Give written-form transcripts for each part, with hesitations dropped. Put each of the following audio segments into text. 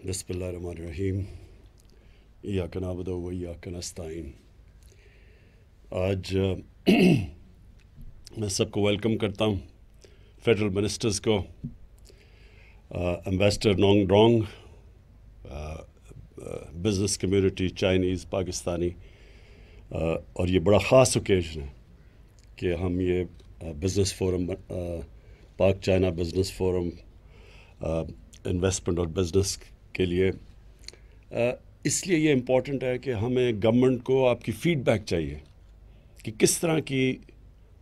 بسم اللہ الرحمن الرحیم ایاک نعبد و ایاک نستعین۔ آج میں سب کو ویلکم کرتا ہوں، فیڈرل منسٹرز کو، ambassador نونگ ڈرونگ، business community Chinese Pakistani, اور یہ بڑا خاص اوکیزن ہے کہ ہم یہ بزنس فورم، پاک چائنا بزنس فورم انویسٹمنٹ اور بزنس کے لیے، اس لیے یہ امپورٹنٹ ہے کہ ہمیں گورنمنٹ کو آپ کی فیڈ بیک چاہیے کہ کس طرح کی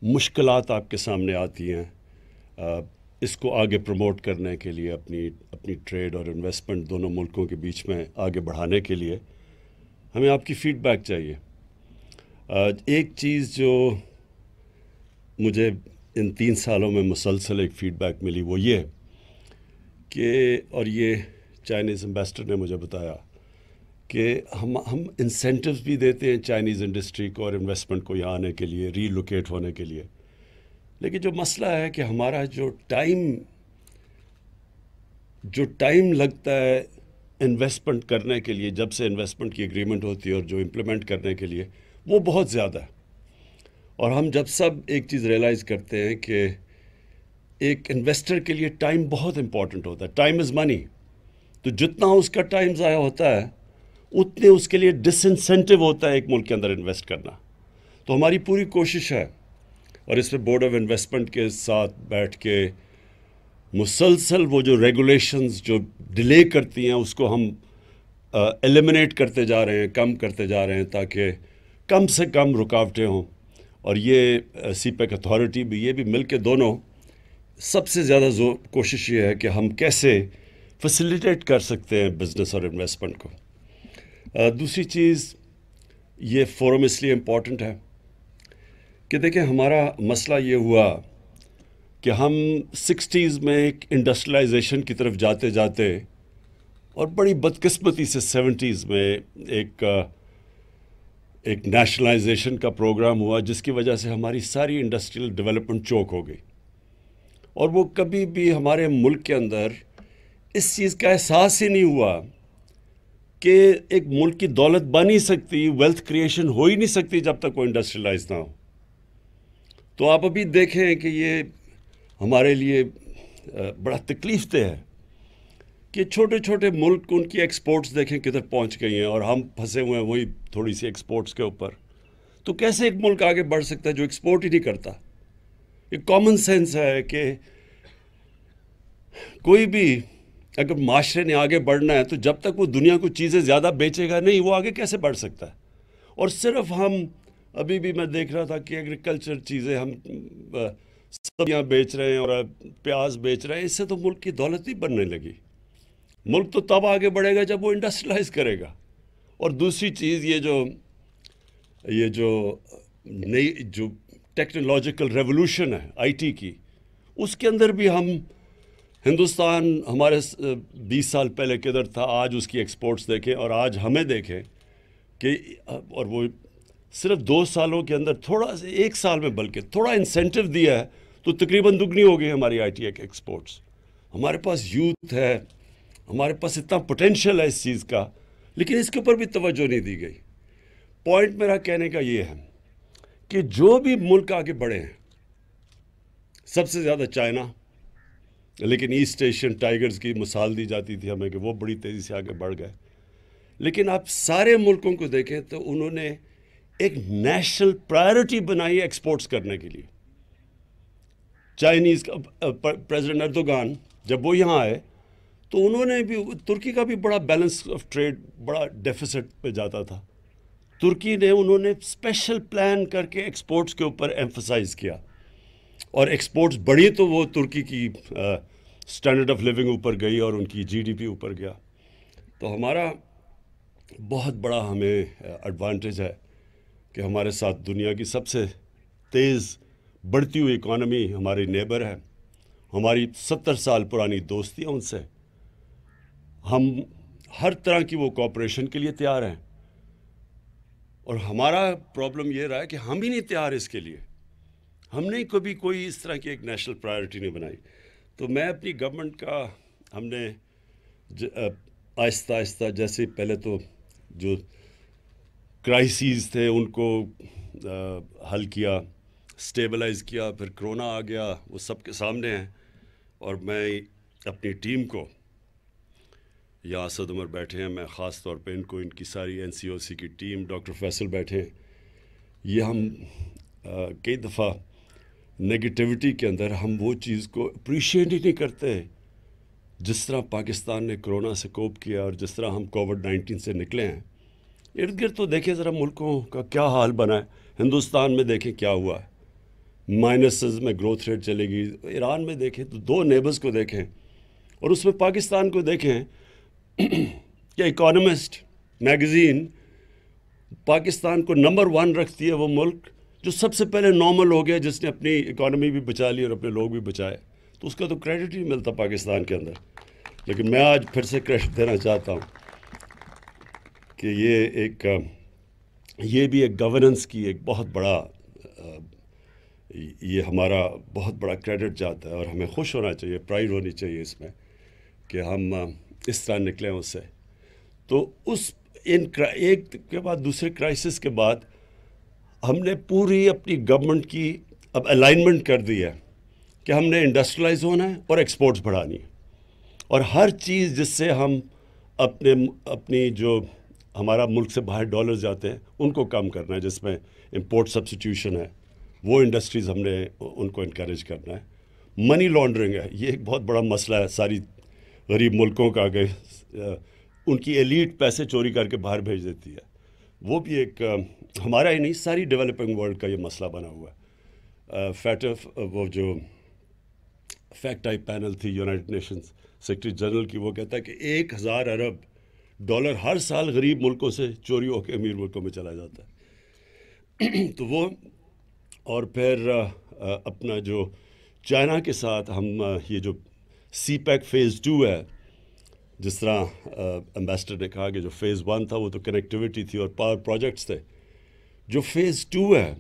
مشکلات آپ کے سامنے آتی ہیں، اس کو آگے پروموٹ کرنے کے لیے، اپنی ٹریڈ اور انویسٹمنٹ دونوں ملکوں کے بیچ میں آگے بڑھانے کے لیے ہمیں آپ کی فیڈ بیک چاہیے۔ ایک چیز جو مجھے ان 3 سالوں میں مسلسل ایک فیڈ بیک ملی وہ یہ کہ، اور یہ چائنیز امبیسڈر نے مجھے بتایا کہ ہم انسینٹیوز بھی دیتے ہیں چائنیز انڈسٹری کو اور انویسٹمنٹ کو یہاں آنے کے لیے، ری لوکیٹ ہونے کے لیے، لیکن جو مسئلہ ہے کہ ہمارا جو ٹائم لگتا ہے انویسٹمنٹ کرنے کے لیے، جب سے انویسٹمنٹ کی ایگریمنٹ ہوتی ہے اور جو امپلیمنٹ کرنے کے لیے، وہ بہت زیادہ ہے۔ اور ہم جب سب ایک چیز ریئلائز کرتے ہیں کہ ایک انویسٹر کے لیے ٹائم بہت امپورٹنٹ ہوتا ہے، ٹائم از منی، تو جتنا اس کا ٹائم ضائع ہوتا ہے اتنے اس کے لیے ڈس انسینٹیو ہوتا ہے ایک ملک کے اندر انویسٹ کرنا۔ تو ہماری پوری کوشش ہے، اور اس پہ بورڈ آف انویسٹمنٹ کے ساتھ بیٹھ کے مسلسل وہ جو ریگولیشنز جو ڈیلے کرتی ہیں اس کو ہم ایلیمنیٹ کرتے جا رہے ہیں، کم کرتے جا رہے ہیں، تاکہ کم سے کم رکاوٹیں ہوں۔ اور یہ سی پیک اتھارٹی بھی، یہ بھی مل کے دونوں سب سے زیادہ کوشش یہ ہے کہ ہم کیسے فیسیلیٹیٹ کر سکتے ہیں بزنس اور انویسٹمنٹ کو۔ دوسری چیز، یہ فورم اس لیے امپورٹنٹ ہے کہ دیکھیں ہمارا مسئلہ یہ ہوا کہ ہم 60s میں ایک انڈسٹریلائزیشن کی طرف جاتے جاتے اور بڑی بدقسمتی سے 70s میں ایک نیشنلائزیشن کا پروگرام ہوا، جس کی وجہ سے ہماری ساری انڈسٹریل ڈیولپمنٹ چوک ہو گئی، اور وہ کبھی بھی ہمارے ملک کے اندر اس چیز کا احساس ہی نہیں ہوا کہ ایک ملک کی دولت بن نہیں سکتی، ویلتھ کریشن ہو ہی نہیں سکتی جب تک وہ انڈسٹریلائز نہ ہو۔ تو آپ ابھی دیکھیں کہ یہ ہمارے لیے بڑا تکلیف دہ ہے کہ چھوٹے چھوٹے ملک، ان کی ایکسپورٹس دیکھیں کدھر پہنچ گئی ہیں، اور ہم پھنسے ہوئے ہیں وہی تھوڑی سی ایکسپورٹس کے اوپر۔ تو کیسے ایک ملک آگے بڑھ سکتا ہے جو ایکسپورٹ ہی نہیں کرتا؟ یہ کامن سینس ہے کہ کوئی بھی اگر معاشرے نے آگے بڑھنا ہے تو جب تک وہ دنیا کو چیزیں زیادہ بیچے گا نہیں، وہ آگے کیسے بڑھ سکتا ہے؟ اور صرف ہم ابھی بھی میں دیکھ رہا تھا کہ ایگریکلچر چیزیں ہم سبزیاں بیچ رہے ہیں اور پیاز بیچ رہے ہیں، اس سے تو ملک کی دولت ہی بننے لگی۔ ملک تو تب آگے بڑھے گا جب وہ انڈسٹریلائز کرے گا۔ اور دوسری چیز، یہ جو نئی جو ٹیکنالوجیکل ریولوشن ہے آئی ٹی کی، اس کے اندر بھی ہندوستان ہمارے 20 سال پہلے کدھر تھا، آج اس کی ایکسپورٹس دیکھیں اور آج ہمیں دیکھیں کہ، اور وہ صرف 2 سالوں کے اندر، تھوڑا سا 1 سال میں بلکہ تھوڑا انسینٹیو دیا ہے تو تقریباً دگنی ہو گئی ہماری آئی ٹی ایکسپورٹس۔ ہمارے پاس یوتھ ہے، ہمارے پاس اتنا پوٹینشیل ہے اس چیز کا، لیکن اس کے اوپر بھی توجہ نہیں دی گئی۔ پوائنٹ میرا کہنے کا یہ ہے کہ جو بھی ملک آگے بڑھے ہیں، سب سے زیادہ چائنا، لیکن ایسٹ ایشین ٹائیگرز کی مثال دی جاتی تھی ہمیں کہ وہ بڑی تیزی سے آگے بڑھ گئے، لیکن آپ سارے ملکوں کو دیکھیں تو انہوں نے ایک نیشنل پرائیورٹی بنائی ہے ایکسپورٹس کرنے کے لیے۔ چائنیز پریزیڈنٹ اردوغان جب وہ یہاں آئے تو انہوں نے بھی، ترکی کا بھی بڑا بیلنس آف ٹریڈ بڑا ڈیفیسٹ پہ جاتا تھا، ترکی نے انہوں نے اسپیشل پلان کر کے ایکسپورٹس کے اوپر ایمفسائز کیا، اور ایکسپورٹس بڑھی تو وہ ترکی کی سٹینڈرڈ آف لیونگ اوپر گئی اور ان کی جی ڈی پی اوپر گیا۔ تو ہمارا بہت بڑا ہمیں ایڈوانٹیج ہے کہ ہمارے ساتھ دنیا کی سب سے تیز بڑھتی ہوئی اکانومی ہماری نیبر ہے، ہماری 70 سال پرانی دوستی ہے ان سے، ہم ہر طرح کی وہ کوآپریشن کے لیے تیار ہیں، اور ہمارا پرابلم یہ رہا ہے کہ ہم ہی نہیں تیار اس کے لیے، ہم نے کبھی کوئی اس طرح کی ایک نیشنل پرائیورٹی نہیں بنائی۔ تو میں اپنی گورنمنٹ کا، ہم نے آہستہ آہستہ جیسے پہلے تو جو کرائسیز تھے ان کو حل کیا، سٹیبلائز کیا، پھر کرونا آ گیا، وہ سب کے سامنے ہیں. اور میں اپنی ٹیم کو، یہاں اسد عمر بیٹھے ہیں، میں خاص طور پہ ان کو، ان کی ساری NCOC کی ٹیم، ڈاکٹر فیصل بیٹھے ہیں، یہ ہم کئی دفعہ نگیٹیوٹی کے اندر ہم وہ چیز کو اپریشیٹ ہی نہیں کرتے جس طرح پاکستان نے کرونا سے کوپ کیا اور جس طرح ہم کووڈ-19 سے نکلے ہیں. ارد گرد تو دیکھیں ذرا ملکوں کا کیا حال بنا ہے. ہندوستان میں دیکھیں کیا ہوا ہے، مائنسز میں گروتھ ریٹ چلے گی. ایران میں دیکھیں تو 2 نیبرز کو دیکھیں، اور اس میں پاکستان کو دیکھیں کہ اکانومسٹ میگزین پاکستان کو نمبر 1 رکھتی ہے، وہ ملک جو سب سے پہلے نارمل ہو گیا، جس نے اپنی اکانومی بھی بچا لی اور اپنے لوگ بھی بچائے. تو اس کا تو کریڈٹ ہی ملتا پاکستان کے اندر. لیکن میں آج پھر سے کریڈٹ دینا چاہتا ہوں کہ یہ بھی ایک گورننس کی ایک بہت بڑا، یہ ہمارا بہت بڑا کریڈٹ جاتا ہے، اور ہمیں خوش ہونا چاہیے، پرائیڈ ہونی چاہیے اس میں کہ ہم اس طرح نکلیں اس سے. تو ایک کے بعد دوسرے کرائسس کے بعد ہم نے پوری اپنی گورنمنٹ کی اب الائنمنٹ کر دی ہے کہ ہم نے انڈسٹریلائز ہونا ہے اور ایکسپورٹس بڑھانی ہے، اور ہر چیز جس سے ہم اپنی جو ہمارا ملک سے باہر ڈالرز جاتے ہیں ان کو کم کرنا ہے، جس میں امپورٹ سبسٹیوشن ہے، وہ انڈسٹریز ہم نے ان کو انکریج کرنا ہے. منی لانڈرنگ ہے، یہ ایک بہت بڑا مسئلہ ہے ساری غریب ملکوں کا، کہ ان کی ایلیٹ پیسے چوری کر کے باہر بھیج دیتی ہے. وہ بھی ایک ہمارا ہی نہیں، ساری ڈیولپنگ ورلڈ کا یہ مسئلہ بنا ہوا ہے. وہ جو فیکٹ آئی پینل تھی یونائٹڈ نیشنز سیکرٹری جنرل کی، وہ کہتا ہے کہ 1000 ارب ڈالر ہر سال غریب ملکوں سے چوری ہو کے امیر ملکوں میں چلا جاتا ہے. تو وہ، اور پھر اپنا جو چائنا کے ساتھ ہم یہ جو سی پیک فیز 2 ہے، جس طرح امبیسڈر نے کہا کہ جو فیز 1 تھا وہ تو کنیکٹیوٹی تھی اور پاور پروجیکٹس تھے، جو فیز 2 ہے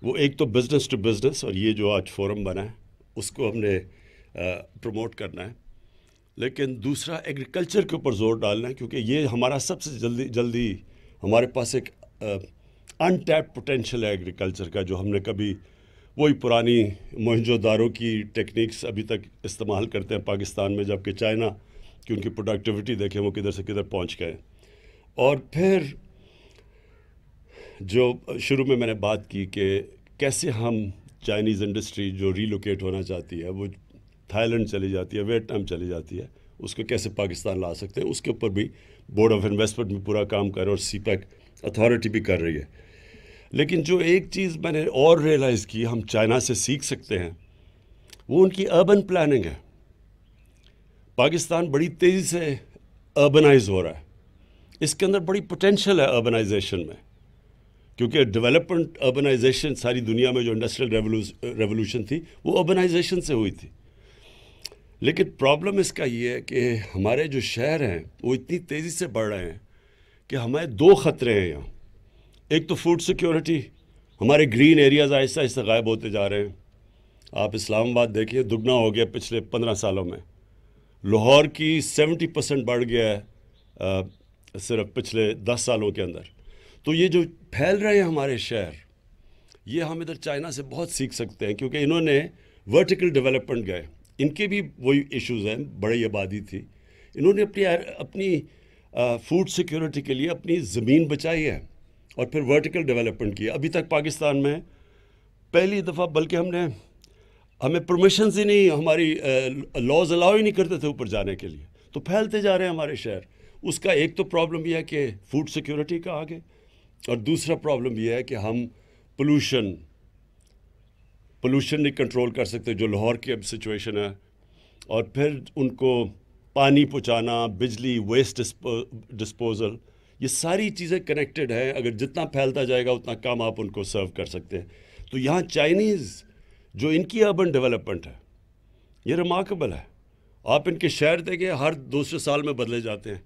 وہ ایک تو بزنس ٹو بزنس، اور یہ جو آج فورم بنا ہے اس کو ہم نے پروموٹ کرنا ہے، لیکن دوسرا ایگریکلچر کے اوپر زور ڈالنا ہے، کیونکہ یہ ہمارا سب سے جلدی ہمارے پاس ایک انٹیپ پوٹینشیل ہے ایگریکلچر کا، جو ہم نے کبھی وہی پرانی موہنجو دارو کی ٹیکنیکس ابھی تک استعمال کرتے ہیں پاکستان میں، جبکہ چائنا کی ان کی پروڈکٹیوٹی دیکھیں وہ کدھر سے کدھر پہنچ گئے. اور پھر جو شروع میں نے بات کی کہ کیسے ہم چائنیز انڈسٹری جو ریلوکیٹ ہونا چاہتی ہے، وہ تھائی لینڈ چلی جاتی ہے، ویتنام چلی جاتی ہے، اس کو کیسے پاکستان لا سکتے ہیں، اس کے اوپر بھی بورڈ آف انویسٹمنٹ میں پورا کام کر رہے ہیں، اور سی پیک اتھارٹی بھی کر رہی ہے. لیکن جو ایک چیز میں نے اور ریئلائز کی ہم چائنا سے سیکھ سکتے ہیں، وہ ان کی اربن پلاننگ ہے. پاکستان بڑی تیزی سے اربنائز ہو رہا ہے، اس کے اندر بڑی پوٹینشیل ہے اربنائزیشن میں، کیونکہ ڈیولپمنٹ اربنائزیشن ساری دنیا میں جو انڈسٹریل ریولوشن تھی وہ اربنائزیشن سے ہوئی تھی. لیکن پرابلم اس کا یہ ہے کہ ہمارے جو شہر ہیں وہ اتنی تیزی سے بڑھ رہے ہیں کہ ہمیں 2 خطرے ہیں یہاں. ایک تو فوڈ سیکیورٹی، ہمارے گرین ایریاز آہستہ آہستہ غائب ہوتے جا رہے ہیں. آپ اسلام آباد دیکھیے، دگنا ہو گیا پچھلے 15 سالوں میں. لاہور کی 70% بڑھ گیا ہے صرف پچھلے 10 سالوں کے اندر. تو یہ جو پھیل رہے ہیں ہمارے شہر، یہ ہم ادھر چائنا سے بہت سیکھ سکتے ہیں، کیونکہ انہوں نے ورٹیکل ڈیولپمنٹ گئے. ان کے بھی وہی ایشوز ہیں، بڑی آبادی تھی، انہوں نے اپنی فوڈ سیکیورٹی کے لیے اپنی زمین بچائی ہے اور پھر ورٹیکل ڈیولپمنٹ کی. ابھی تک پاکستان میں پہلی دفعہ، بلکہ ہمیں پرمیشنز ہی نہیں، ہماری لاز الاؤ ہی نہیں کرتے تھے اوپر جانے کے لیے. تو پھیلتے جا رہے ہیں ہمارے شہر. اس کا ایک تو پرابلم یہ ہے کہ فوڈ سیکیورٹی کا آگے، اور دوسرا پرابلم یہ ہے کہ ہم پولوشن نہیں کنٹرول کر سکتے، جو لاہور کی اب سچویشن ہے. اور پھر ان کو پانی پہنچانا، بجلی، ویسٹ ڈسپوزل، یہ ساری چیزیں کنیکٹڈ ہیں. اگر جتنا پھیلتا جائے گا اتنا کم آپ ان کو سرو کر سکتے ہیں. تو یہاں چائنیز جو ان کی اربن ڈیولپمنٹ ہے یہ ریمارکیبل ہے. آپ ان کے شہر دیکھیں، ہر دوسرے سال میں بدلے جاتے ہیں.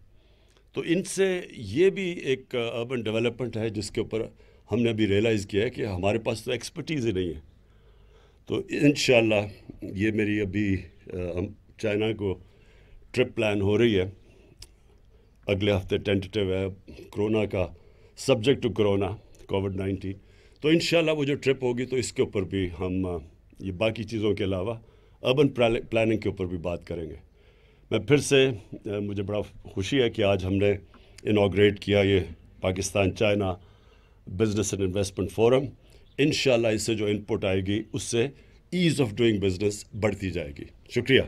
تو ان سے یہ بھی ایک اربن ڈیولپمنٹ ہے جس کے اوپر ہم نے ابھی ریئلائز کیا ہے کہ ہمارے پاس تو ایکسپرٹیز ہی نہیں ہے. تو انشاءاللہ یہ میری ابھی چائنا کو ٹرپ پلان ہو رہی ہے. اگلے ہفتے ٹینٹیو ہے کرونا کا، سبجیکٹ ٹو کرونا کووڈ-19. تو انشاءاللہ وہ جو ٹرپ ہوگی تو اس کے اوپر بھی ہم یہ باقی چیزوں کے علاوہ اربن پلاننگ کے اوپر بھی بات کریں گے. میں پھر سے مجھے بڑا خوشی ہے کہ آج ہم نے انوگریٹ کیا یہ Pakistan China business and investment forum. انشاءاللہ اس سے جو ان پٹ آئے گی اس سے ایز آف ڈوئنگ بزنس بڑھتی جائے گی. شکریہ.